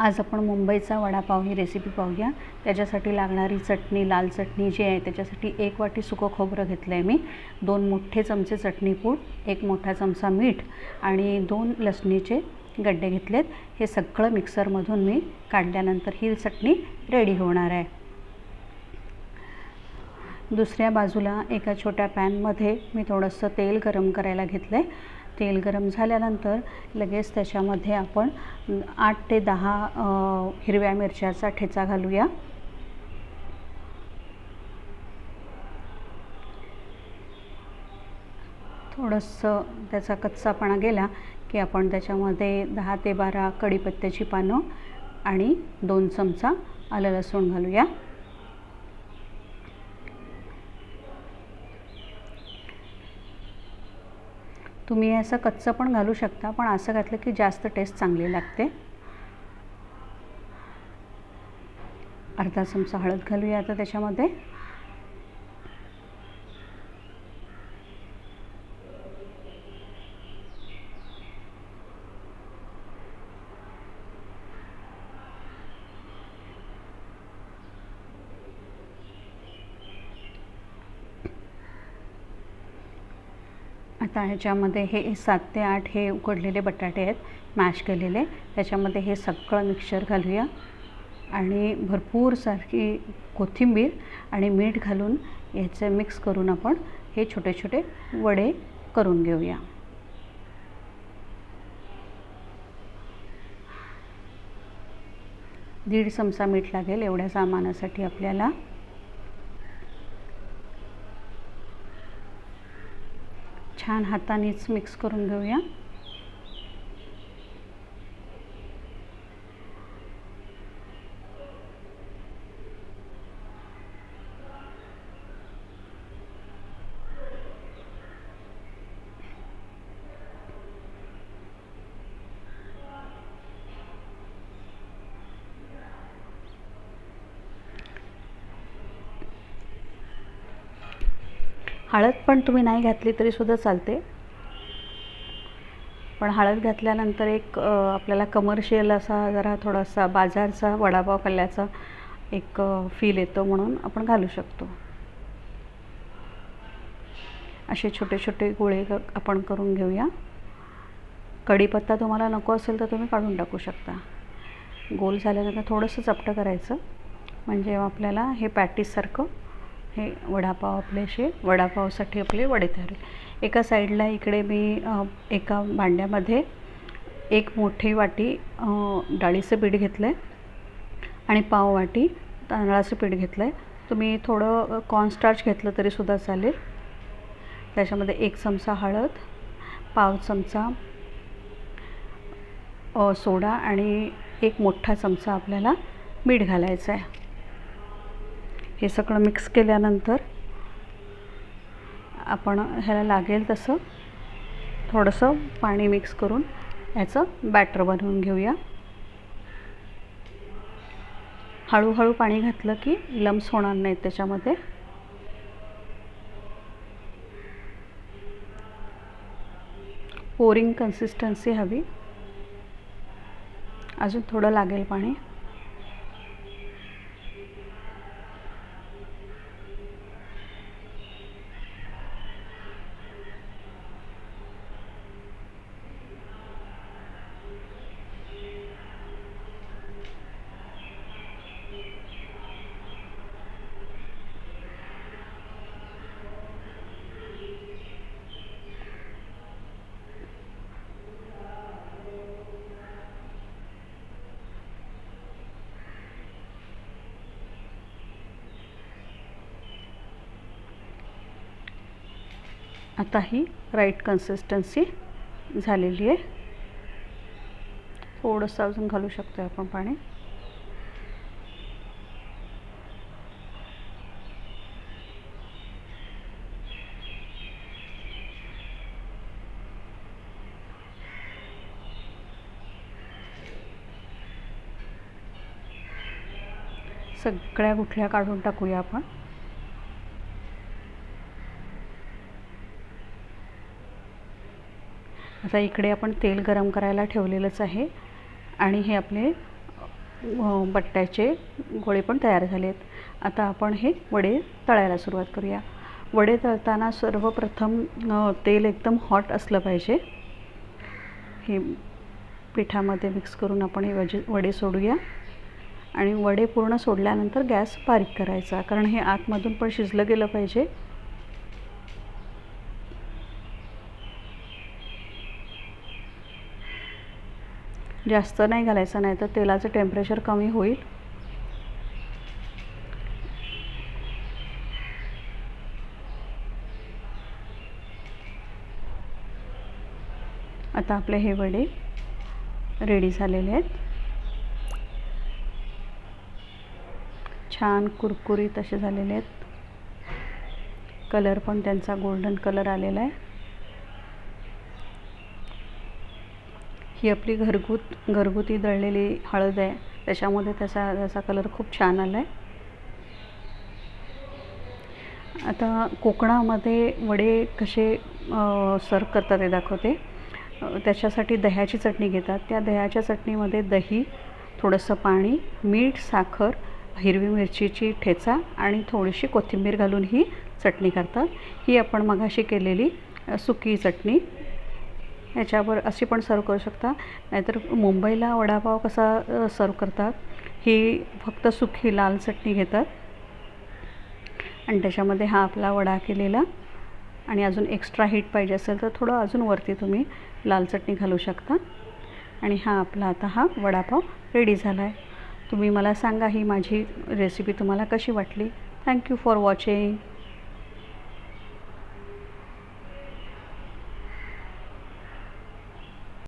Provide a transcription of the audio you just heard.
आज आपण मुंबईचा वडापाव ही रेसिपी पाहूया। त्याच्यासाठी लागणारी चटणी, लाल चटणी जी आहे त्याच्यासाठी 1 वाटी सुकं खोबरं घेतलं आहे मी, 2 मोठे चमचे चटणीपूड, 1 मोठा चमचा मीठ आणि 2 लसणीचे गड्डे घेतलेत। हे सगळं मिक्सरमधून मी काढल्यानंतर ही चटणी रेडी होणार आहे। दुसऱ्या बाजूला एका छोट्या पॅनमध्ये मी थोडंसं तेल गरम करायला घेतलं आहे। तेल गरम झाल्यानंतर लगेच त्याच्यामध्ये आपण 8 ते 10 हिरव्या मिरच्याचा ठेचा घालूया। थोडंसं त्याचा कच्चापणा गेला की आपण त्याच्यामध्ये 10 ते 12 कढीपत्त्याची पानं आणि 2 चमचा आलं लसूण घालूया। तुम्ही असं कच्चं पण घालू शकता, पण असं घातलं की जास्त टेस्ट चांगली लागते। अर्धा चमचा हळद घालूया आता त्याच्यामध्ये। आता ह्याच्यामध्ये हे 7 ते 8 हे उकडलेले बटाटे आहेत, मॅश केलेले। त्याच्यामध्ये हे सगळं मिक्सचर घालूया आणि भरपूर सारखी कोथिंबीर आणि मीठ घालून याचे मिक्स करून आपण हे छोटे छोटे वडे करून घेऊया। दीड चमचा मीठ लागेल एवढ्या सामानासाठी आपल्याला। छान हातानेच मिक्स करून घेऊया। हळद पण तुम्ही नाही घातली तरी सुद्धा चालते, पण हळद घातल्यानंतर एक आपल्याला कमर्शियल असा जरा थोडासा बाजारचा वडापाव खाल्ल्याचा एक फील येतो, म्हणून आपण घालू शकतो। असे छोटे छोटे गोळे आपण करून घेऊया। कढीपत्ता तुम्हाला नको असेल तर तुम्ही काढून टाकू शकता। गोल झाल्यानंतर थोडंसं चपटं करायचं, म्हणजे आपल्याला हे पॅटीससारखं हे वडापावसाठी आपले वडे तयार होईल। एका साईडला इकडे मी एका भांड्यामध्ये 1 मोठी वाटी डाळीचं पीठ घेतलं आहे आणि पाव वाटी तांदळाचं पीठ घेतलं आहे। तुम्ही थोडं कॉर्नस्टार्च घेतलं तरी सुद्धा चालेल। त्याच्यामध्ये 1 चमचा हळद, पाव चमचा सोडा आणि 1 मोठा चमचा आपल्याला मीठ घालायचं आहे। हे सगळं मिक्स केल्यानंतर आपण ह्याला लागेल तसं थोडंसं पाणी मिक्स करून याचं बॅटर बनवून घेऊया। हळूहळू पाणी घातलं की लम्स होणार नाहीत त्याच्यामध्ये। पोरिंग कन्सिस्टन्सी हवी, अजून थोडं लागेल पाणी। आता ही राईट कन्सिस्टन्सी झालेली आहे। थोडंसं अजून घालू शकतो आपण पाणी। सगळ्या गुठल्या काढून टाकूया आपण। आता इकडे आपण तेल गरम करायला ठेवलेलंच आहे आणि हे आपले बट्ट्याचे गोळे पण तयार झाले आहेत. आता आपण हे वडे तळायला सुरुवात करूया. वडे तळताना सर्वप्रथम तेल एकदम हॉट असलं पाहिजे. हे पिठामध्ये मिक्स करून आपण हे वडे सोडूया आणि वडे पूर्ण सोडल्यानंतर गॅस बारीक करायचा, कारण हे आतमधून पण शिजलं गेलं पाहिजे. जास्त नाही घालायचं, नाही तर तेलाचं टेम्परेचर कमी होईल. आता आपले हे वडे रेडी झालेले आहेत. छान कुरकुरीत असे झालेले आहेत. कलर पण त्यांचा गोल्डन कलर आलेला आहे. ही आपली घरगुती दळलेली हळद आहे, त्याच्यामध्ये त्याचा कलर खूप छान आला आहे. आता कोकणामध्ये वडे कसे सर्व करतात ते दाखवते. त्याच्यासाठी दह्याची चटणी घेतात. त्या दह्याच्या चटणीमध्ये दही, थोडंसं पाणी, मीठ, साखर, हिरवी मिरचीची ठेचा आणि थोडीशी कोथिंबीर घालून ही चटणी करतात. ही आपण मगाशी केलेली सुकी चटणी ह्याच्यावर अशी पण सर्व करू शकता. नाहीतर मुंबईला वडापाव कसा सर्व करतात, ही फक्त सुकी लाल चटणी घेतात आणि त्याच्यामध्ये हा आपला वडा केलेला, आणि अजून एक्स्ट्रा हीट पाहिजे असेल तर थोडं अजून वरती तुम्ही लाल चटणी घालू शकता. आणि हा आपला आता हा वडापाव रेडी झाला आहे. तुम्ही मला सांगा ही माझी रेसिपी तुम्हाला कशी वाटली. Thank you for watching.